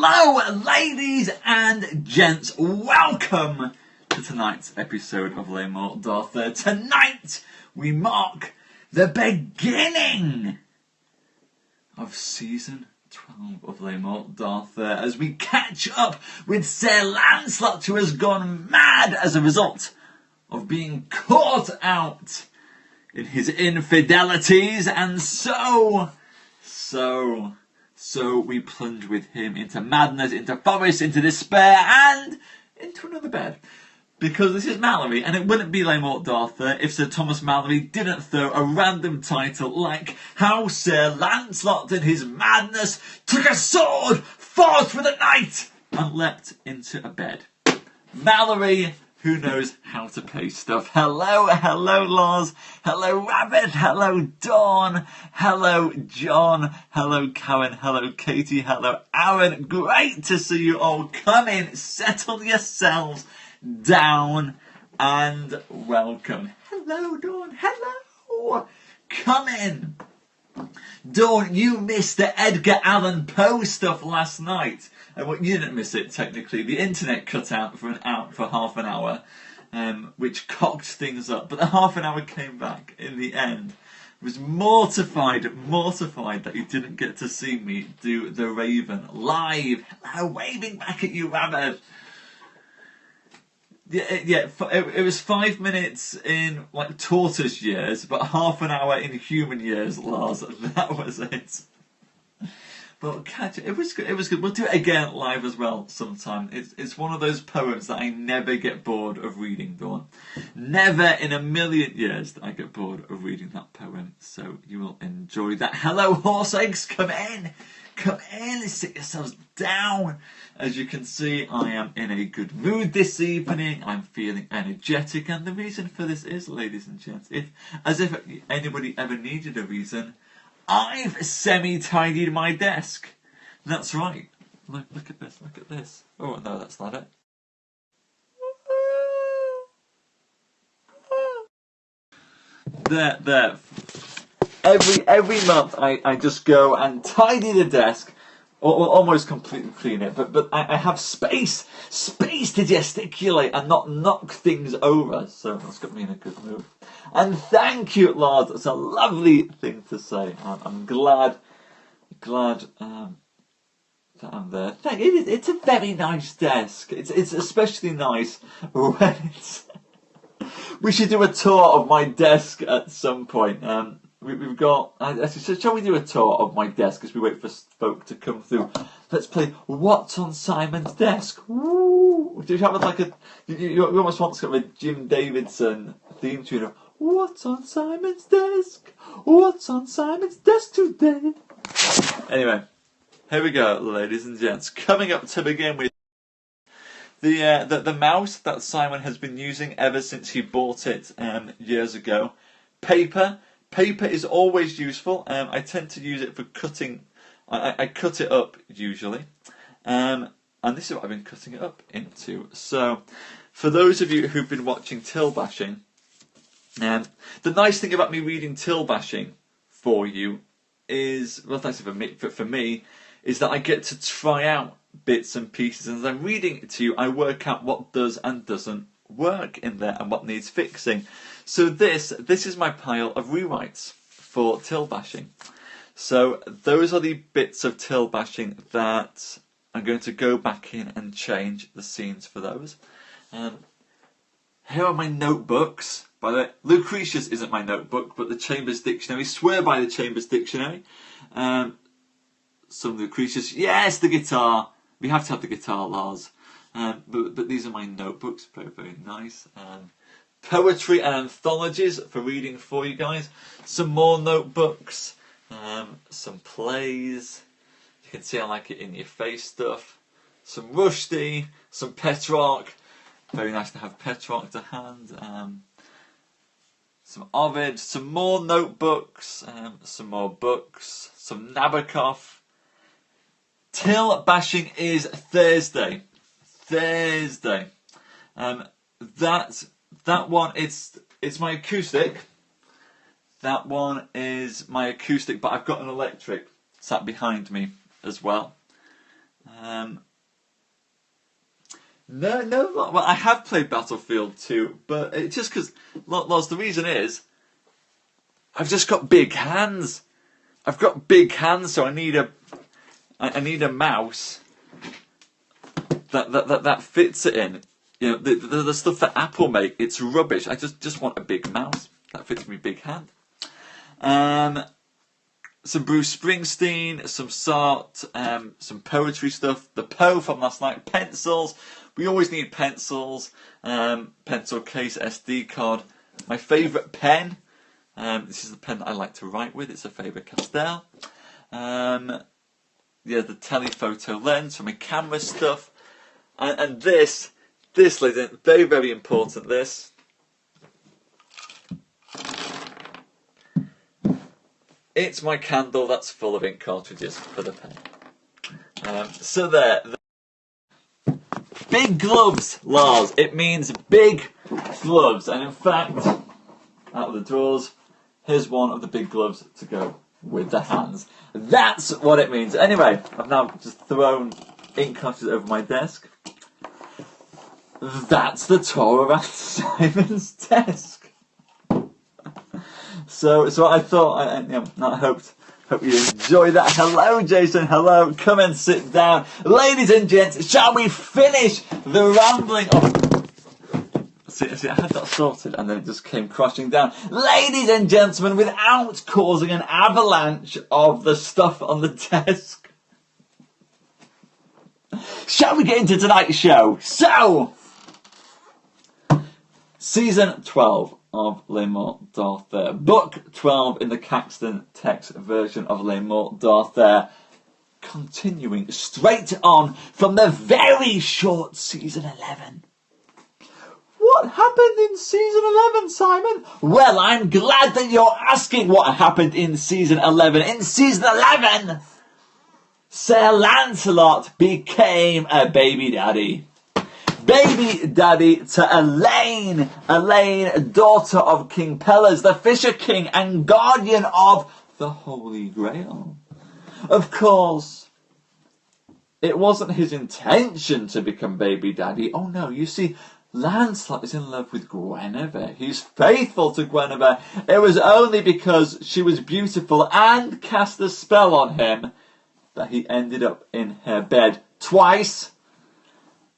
Hello, ladies and gents. Welcome to tonight's episode of Morte. Tonight we mark the beginning of season 12 of Morte as we catch up with Sir Lancelot, who has gone mad as a result of being caught out in his infidelities, and so we plunge with him into madness, into forest, into despair, and into another bed. Because this is Mallory, and it wouldn't be Morte if Sir Thomas Mallory didn't throw a random title like How Sir Lancelot in his madness took a sword, fought for the night, and leapt into a bed. Mallory, who knows how to pay stuff. Hello Lars, hello Rabbit, hello Dawn, hello John, hello Karen, hello Katie, hello Aaron. Great to see you all. Come in, settle yourselves down, and welcome. Hello Dawn, hello. Come in. Dawn, you missed the Edgar Allan Poe stuff last night. Well, you didn't miss it, technically. The internet cut out for half an hour, which cocked things up. But the half an hour came back in the end. I was mortified that you didn't get to see me do the Raven live. Hello, waving back at you, Rabbit. Yeah, it was 5 minutes in like tortoise years, but half an hour in human years, Lars. That was it. But catch it. It was good. It was good. We'll do it again live as well sometime. It's one of those poems that I never get bored of reading, Dawn. Never in a million years that I get bored of reading that poem. So you will enjoy that. Hello, horse eggs. Come in. Come in. Sit yourselves down. As you can see, I am in a good mood this evening. I'm feeling energetic, and the reason for this is, ladies and gents, as if anybody ever needed a reason, I've semi-tidied my desk. That's right. Look at this, look at this. Oh, no, that's not it. There. Every month I just go and tidy the desk, or almost completely clean it, but I have space to gesticulate and not knock things over, so that's got me in a good mood. And thank you, Lars. It's a lovely thing to say. I'm glad that I'm there. It's a very nice desk. It's especially nice when it's. We should do a tour of my desk at some point. We've got. So shall we do a tour of my desk as we wait for folk to come through? Let's play What's on Simon's Desk. Woo! Do you have like a? You almost want to have a Jim Davidson theme tune of What's on Simon's desk? What's on Simon's desk today? Anyway, here we go, ladies and gents. Coming up to begin with, the mouse that Simon has been using ever since he bought it years ago. Paper is always useful. I tend to use it for cutting. I cut it up usually, and this is what I've been cutting it up into. So, for those of you who've been watching Till Bashing. The nice thing about me reading Till Bashing for you is, well, that's for me, is that I get to try out bits and pieces, and as I'm reading it to you, I work out what does and doesn't work in there and what needs fixing. So this is my pile of rewrites for Till Bashing. So those are the bits of Till Bashing that I'm going to go back in and change the scenes for those. Here are my notebooks. By the way, Lucretius isn't my notebook, but the Chambers Dictionary. Swear by the Chambers Dictionary. Some Lucretius. Yes, the guitar. We have to have the guitar, Lars. But these are my notebooks. Very, very nice. Poetry and anthologies for reading for you guys. Some more notebooks. Some plays. You can see I like it in your face stuff. Some Rushdie. Some Petrarch. Very nice to have Petrarch to hand. Some Ovid, some more notebooks, some more books, some Nabokov. Till Bashing is Thursday. That one, it's my acoustic. That one is my acoustic, but I've got an electric sat behind me as well. And No. Well, I have played Battlefield 2, but it's just because, Loz, the reason is, I've just got big hands. I've got big hands, so I need a mouse that fits it in. You know, the stuff that Apple make, it's rubbish. I just want a big mouse that fits my big hand. Some Bruce Springsteen, some Sartre, some poetry stuff. The Poe from last night. Pencils. We always need pencils. Pencil case, SD card. My favourite pen. This is the pen that I like to write with. It's a Faber-Castell. The telephoto lens for my camera stuff. And this, ladies, very, very important, this. It's my candle that's full of ink cartridges for the pen. So there. Big gloves, Lars. It means big gloves. And in fact, out of the drawers, here's one of the big gloves to go with the hands. That's what it means. Anyway, I've now just thrown ink cartridges over my desk. That's the tour around Simon's desk. So I thought, I hope you enjoy that. Hello, Jason. Hello. Come and sit down. Ladies and gents, shall we finish the rambling of... See, I had that sorted and then it just came crashing down. Ladies and gentlemen, without causing an avalanche of the stuff on the desk, shall we get into tonight's show? So, Season 12 of Les Morts d'Arthur. Book 12 in the Caxton text version of Les Morts d'Arthur. Continuing straight on from the very short Season 11. What happened in Season 11, Simon? Well, I'm glad that you're asking what happened in Season 11. In Season 11, Sir Lancelot became a baby daddy. Baby daddy to Elaine, daughter of King Pelles, the Fisher King and guardian of the Holy Grail. Of course, it wasn't his intention to become baby daddy. Oh no, you see, Lancelot is in love with Guinevere. He's faithful to Guinevere. It was only because she was beautiful and cast a spell on him that he ended up in her bed twice.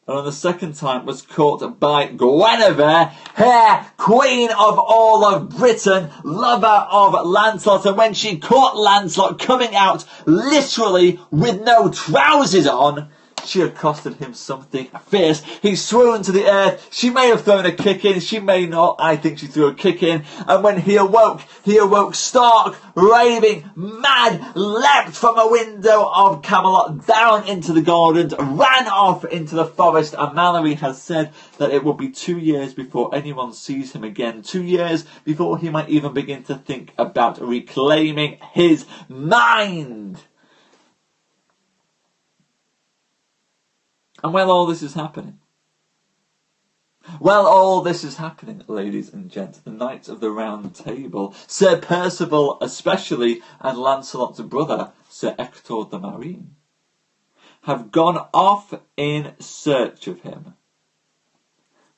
And on the second time was caught by Guinevere, her queen of all of Britain, lover of Lancelot. And when she caught Lancelot coming out literally with no trousers on, she accosted him something fierce. He swooned to the earth. She may have thrown a kick in. She may not. I think she threw a kick in. And when he awoke stark, raving, mad, leapt from a window of Camelot down into the gardens, ran off into the forest. And Mallory has said that it will be 2 years before anyone sees him again. 2 years before he might even begin to think about reclaiming his mind. And while all this is happening, ladies and gents, the Knights of the Round Table, Sir Percival especially, and Lancelot's brother, Sir Ector de Marine, have gone off in search of him.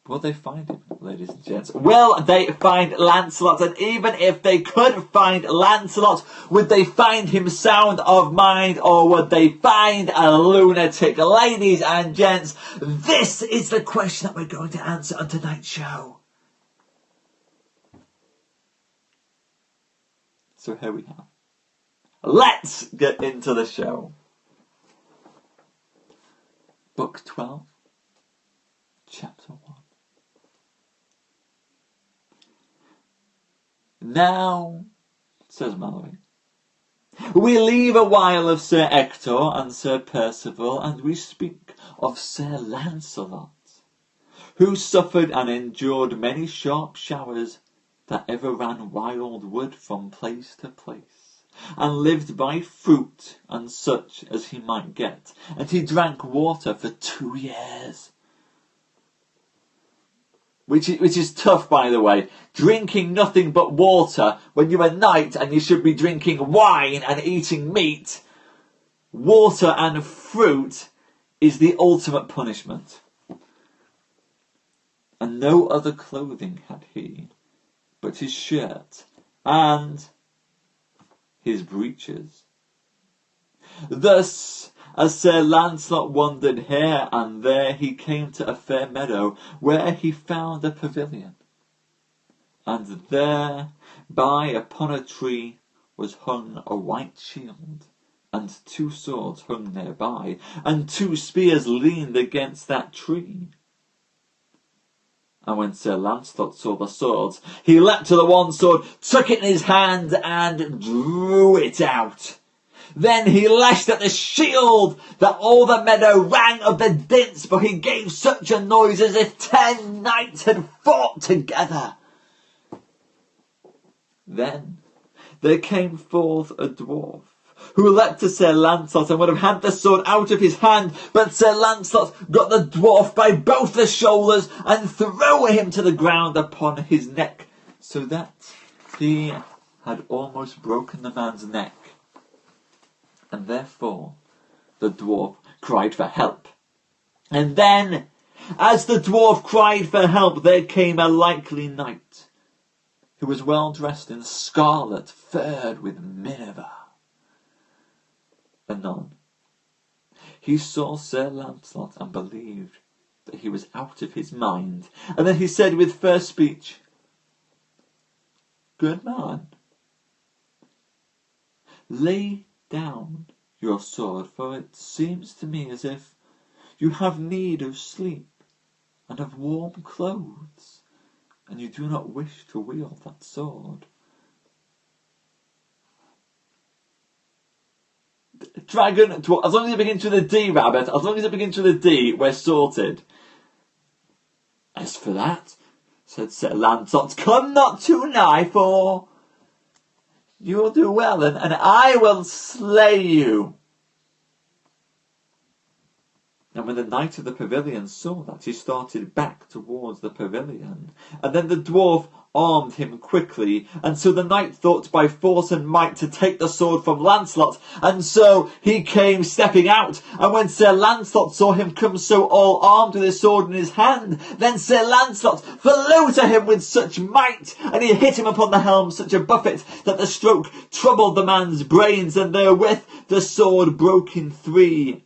Will they find him, ladies and gents? Will they find Lancelot? And even if they could find Lancelot, would they find him sound of mind, or would they find a lunatic? Ladies and gents, this is the question that we're going to answer on tonight's show. So here we have. Let's get into the show. Book 12, Chapter 1. Now, says Mallory, we leave a while of Sir Ector and Sir Percival, and we speak of Sir Lancelot, who suffered and endured many sharp showers that ever ran wildward from place to place, and lived by fruit and such as he might get, and he drank water for 2 years. Which is tough, by the way. Drinking nothing but water when you're a knight and you should be drinking wine and eating meat. Water and fruit is the ultimate punishment. and no other clothing had he but his shirt and his breeches. Thus, as Sir Lancelot wandered here and there, he came to a fair meadow, where he found a pavilion. And there, by upon a tree, was hung a white shield, and 2 swords hung thereby, and 2 spears leaned against that tree. And when Sir Lancelot saw the swords, he leapt to the one sword, took it in his hand, and drew it out. Then he lashed at the shield, that all the meadow rang of the dints, for he gave such a noise as if 10 knights had fought together. Then there came forth a dwarf, who leapt to Sir Lancelot and would have had the sword out of his hand, but Sir Lancelot got the dwarf by both the shoulders and threw him to the ground upon his neck, so that he had almost broken the man's neck. And therefore the dwarf cried for help. And then, as the dwarf cried for help, there came a likely knight, who was well dressed in scarlet, furred with miniver. Anon, he saw Sir Lancelot and believed that he was out of his mind. And then he said with fair speech, "Good man, lay down your sword, for it seems to me as if you have need of sleep and of warm clothes, and you do not wish to wield that sword." Dragon, as long as it begins with a D, Rabbit, as long as it begins with a D, we're sorted. "As for that," said Sir Lancelot, "come not too nigh, for you will do well, and I will slay you." And when the knight of the pavilion saw that, he started back towards the pavilion. And then the dwarf armed him quickly, and so the knight thought by force and might to take the sword from Lancelot, and so he came stepping out. And when Sir Lancelot saw him come so all armed with his sword in his hand, then Sir Lancelot flew to him with such might, and he hit him upon the helm such a buffet, that the stroke troubled the man's brains, and therewith the sword broke in 3,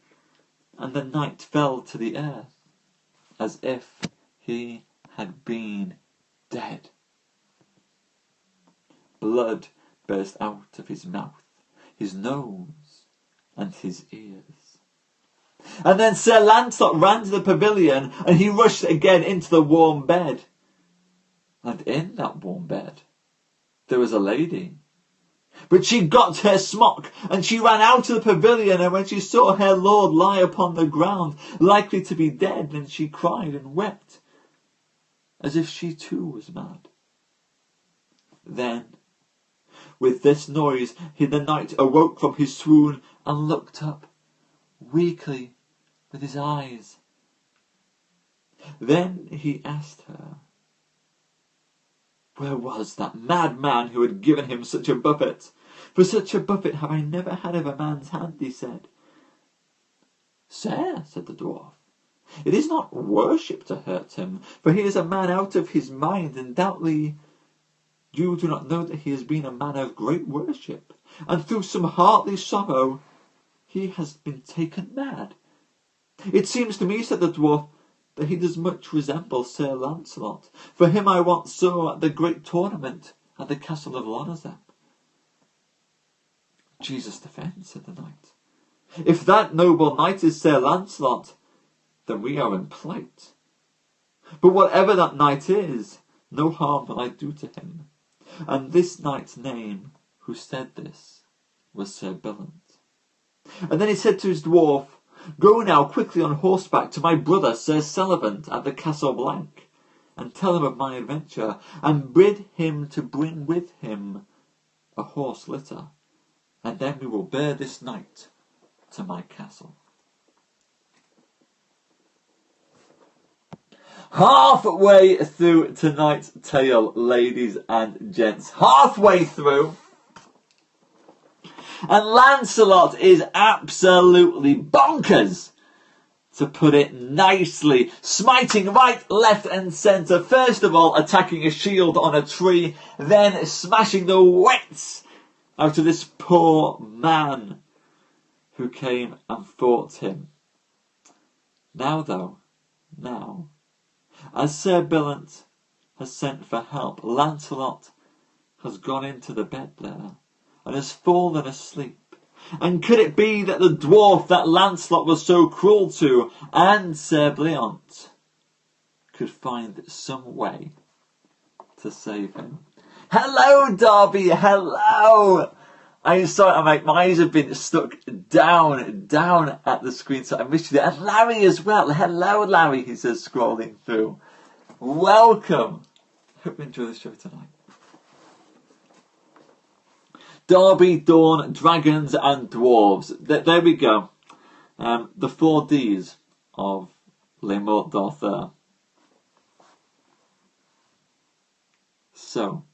and the knight fell to the earth, as if he had been dead. Blood burst out of his mouth, his nose, and his ears. And then Sir Lancelot ran to the pavilion, and he rushed again into the warm bed. And in that warm bed there was a lady. But she got her smock, and she ran out of the pavilion, and when she saw her lord lie upon the ground, likely to be dead, then she cried and wept, as if she too was mad. Then, with this noise, the knight awoke from his swoon, and looked up, weakly, with his eyes. Then he asked her, where was that madman who had given him such a buffet? For such a buffet have I never had of a man's hand, he said. Sir, said the dwarf, it is not worship to hurt him, for he is a man out of his mind, and doubtly you do not know that he has been a man of great worship, and through some heartly sorrow he has been taken mad. It seems to me, said the dwarf, that he does much resemble Sir Lancelot, for him I once saw at the great tournament at the castle of Lonazep. Jesus defend, said the knight. If that noble knight is Sir Lancelot, then we are in plight. But whatever that knight is, no harm will I do to him. And this knight's name, who said this, was Sir Billant. And then he said to his dwarf, go now quickly on horseback to my brother Sir Sellivant at the Castle Blank, and tell him of my adventure, and bid him to bring with him a horse litter, and then we will bear this knight to my castle. Halfway through tonight's tale, ladies and gents. Halfway through. And Lancelot is absolutely bonkers to put it nicely, smiting right, left and centre, first of all attacking a shield on a tree, then smashing the wits out of this poor man who came and fought him. Now, as Sir Billant has sent for help, Lancelot has gone into the bed there and has fallen asleep. And could it be that the dwarf that Lancelot was so cruel to and Sir Billant could find some way to save him? Hello, Darby, hello! I'm sorry, my eyes have been stuck down at the screen, so I missed you there. And Larry as well. Hello, Larry, he says, scrolling through. Welcome. Hope you enjoy the show tonight. Darby, Dawn, Dragons and Dwarves. There we go. The 4 Ds of Les Morte d'Arthur. So,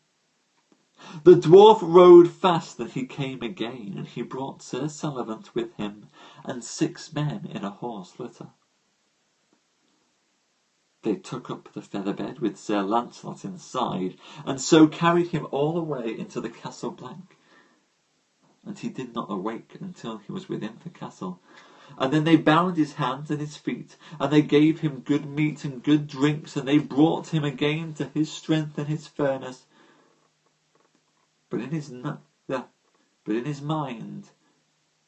the dwarf rode fast and he came again, and he brought Sir Lancelot with him, and 6 men in a horse litter. They took up the feather bed with Sir Lancelot inside, and so carried him all the way into the castle blank. And he did not awake until he was within the castle. And then they bound his hands and his feet, and they gave him good meat and good drinks, and they brought him again to his strength and his fairness. But in his mind,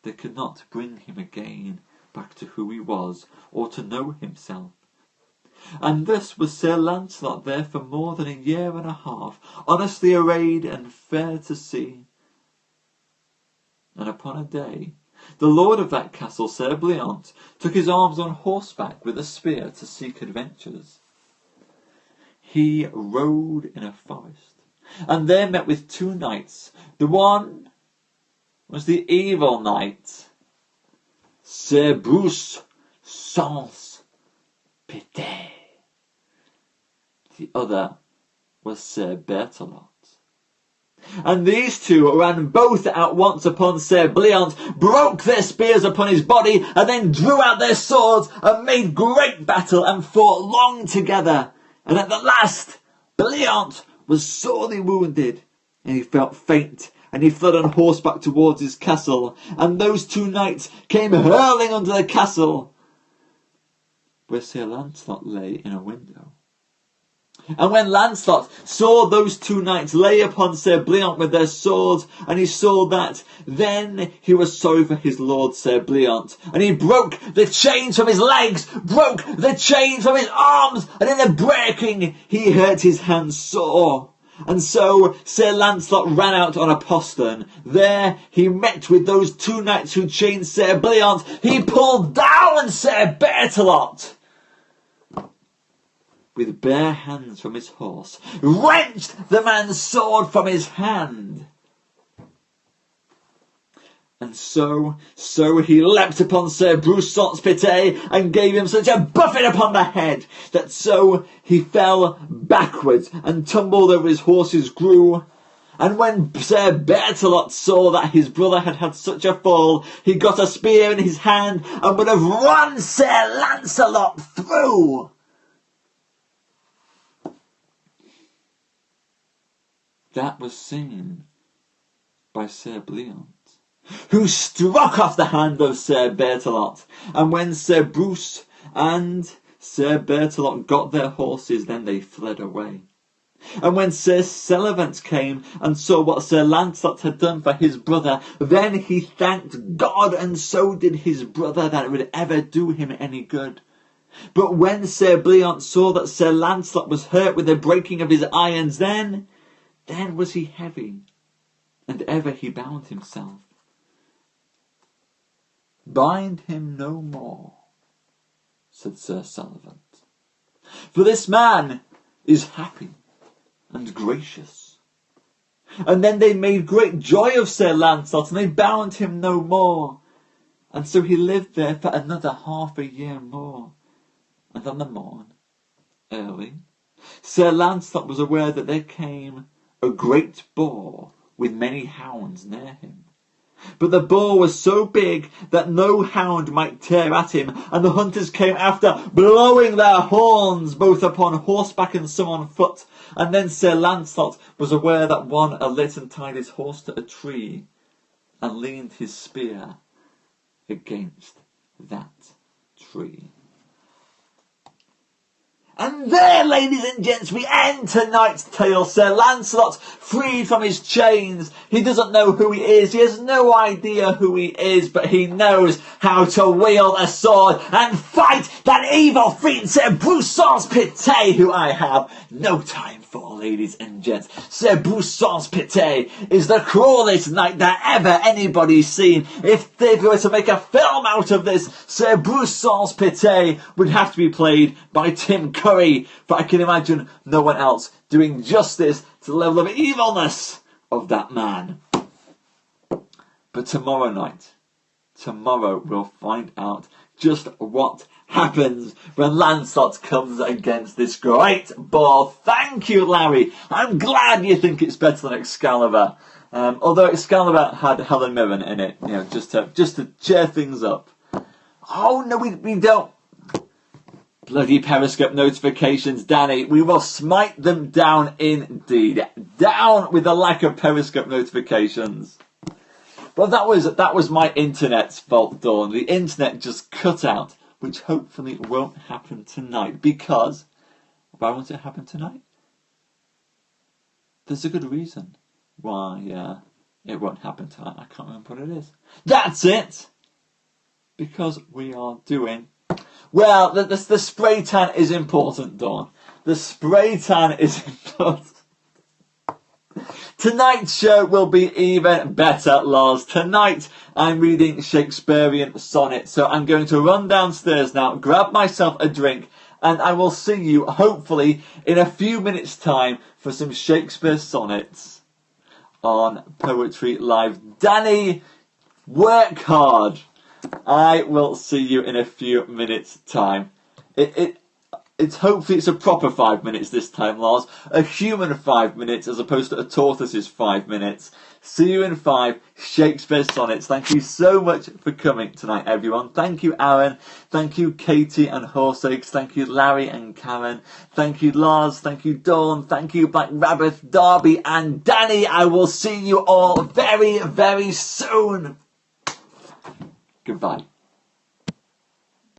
they could not bring him again back to who he was, or to know himself. And thus was Sir Lancelot there for more than 1.5 years, honestly arrayed and fair to see. And upon a day, the lord of that castle, Sir Billant, took his arms on horseback with a spear to seek adventures. He rode in a forest, and there met with 2 knights. The one was the evil knight, Sir Bruce Sans Pité. The other was Sir Berthelot. And these 2 ran both at once upon Sir Billant, broke their spears upon his body, and then drew out their swords, and made great battle, and fought long together. And at the last, Billant was sorely wounded, and he felt faint, and he fled on horseback towards his castle. And those 2 knights came hurling under the castle, where Sir Lancelot lay in a window. And when Lancelot saw those 2 knights lay upon Sir Billant with their swords, and he saw that, then he was sorry for his lord Sir Billant, and he broke the chains from his legs, broke the chains from his arms, and in the breaking he hurt his hands sore. And so Sir Lancelot ran out on a postern. There he met with those 2 knights who chained Sir Billant. He pulled down Sir Berthelot with bare hands from his horse, wrenched the man's sword from his hand. And so he leapt upon Sir Bruce Sans Pité, and gave him such a buffet upon the head, that so he fell backwards, and tumbled over his horse's grue. And when Sir Berthelot saw that his brother had had such a fall, he got a spear in his hand, and would have run Sir Lancelot through. That was seen by Sir Billant, who struck off the hand of Sir Berthelot. And when Sir Bruce and Sir Berthelot got their horses, then they fled away. And when Sir Lancelot came and saw what Sir Lancelot had done for his brother, then he thanked God, and so did his brother, that it would ever do him any good. But when Sir Billant saw that Sir Lancelot was hurt with the breaking of his irons, then was he heavy, and ever he bound himself. Bind him no more, said Sir Lancelot, for this man is happy and gracious. And then they made great joy of Sir Lancelot, and they bound him no more. And so he lived there for another 1/2 year more. And on the morn, early, Sir Lancelot was aware that there came a great boar with many hounds near him. But the boar was so big that no hound might tear at him, and the hunters came after, blowing their horns, both upon horseback and some on foot. And then Sir Lancelot was aware that one alit and tied his horse to a tree, and leaned his spear against that tree. And there, ladies and gents, we end tonight's tale. Sir Lancelot, freed from his chains. He doesn't know who he is. He has no idea who he is, but he knows how to wield a sword and fight that evil fiend, Sir Broussons-Pité, who I have no time for, ladies and gents. Sir Broussons-Pité is the cruelest knight that ever anybody's seen. If they were to make a film out of this, Sir Broussons-Pité would have to be played by Tim Curry, for I can imagine no one else doing justice to the level of evilness of that man. But tomorrow night, we'll find out just what happens when Lancelot comes against this great boar. Thank you, Larry. I'm glad you think it's better than Excalibur. Although Excalibur had Helen Mirren in it, you know, just to cheer things up. Oh no, we don't. Bloody Periscope notifications, Danny. We will smite them down indeed. Down with the lack of Periscope notifications. But that was my internet's fault, Dawn. The internet just cut out, which hopefully won't happen tonight. Because, why won't it happen tonight? There's a good reason why it won't happen tonight. I can't remember what it is. That's it! Because we are doing... Well, the spray tan is important, Dawn. The spray tan is important. Tonight's show will be even better, Lars. Tonight, I'm reading Shakespearean sonnets. So I'm going to run downstairs now, grab myself a drink, and I will see you, hopefully, in a few minutes' time for some Shakespeare sonnets on Poetry Live. Danny, work hard. I will see you in a few minutes' time. It's hopefully it's a proper 5 minutes this time, Lars. A human 5 minutes as opposed to a tortoise's 5 minutes. See you in 5 Shakespeare sonnets. Thank you so much for coming tonight, everyone. Thank you, Aaron. Thank you, Katie and Horseeggs. Thank you, Larry and Karen. Thank you, Lars. Thank you, Dawn. Thank you, Black Rabbit, Darby and Danny. I will see you all very, very soon. Goodbye.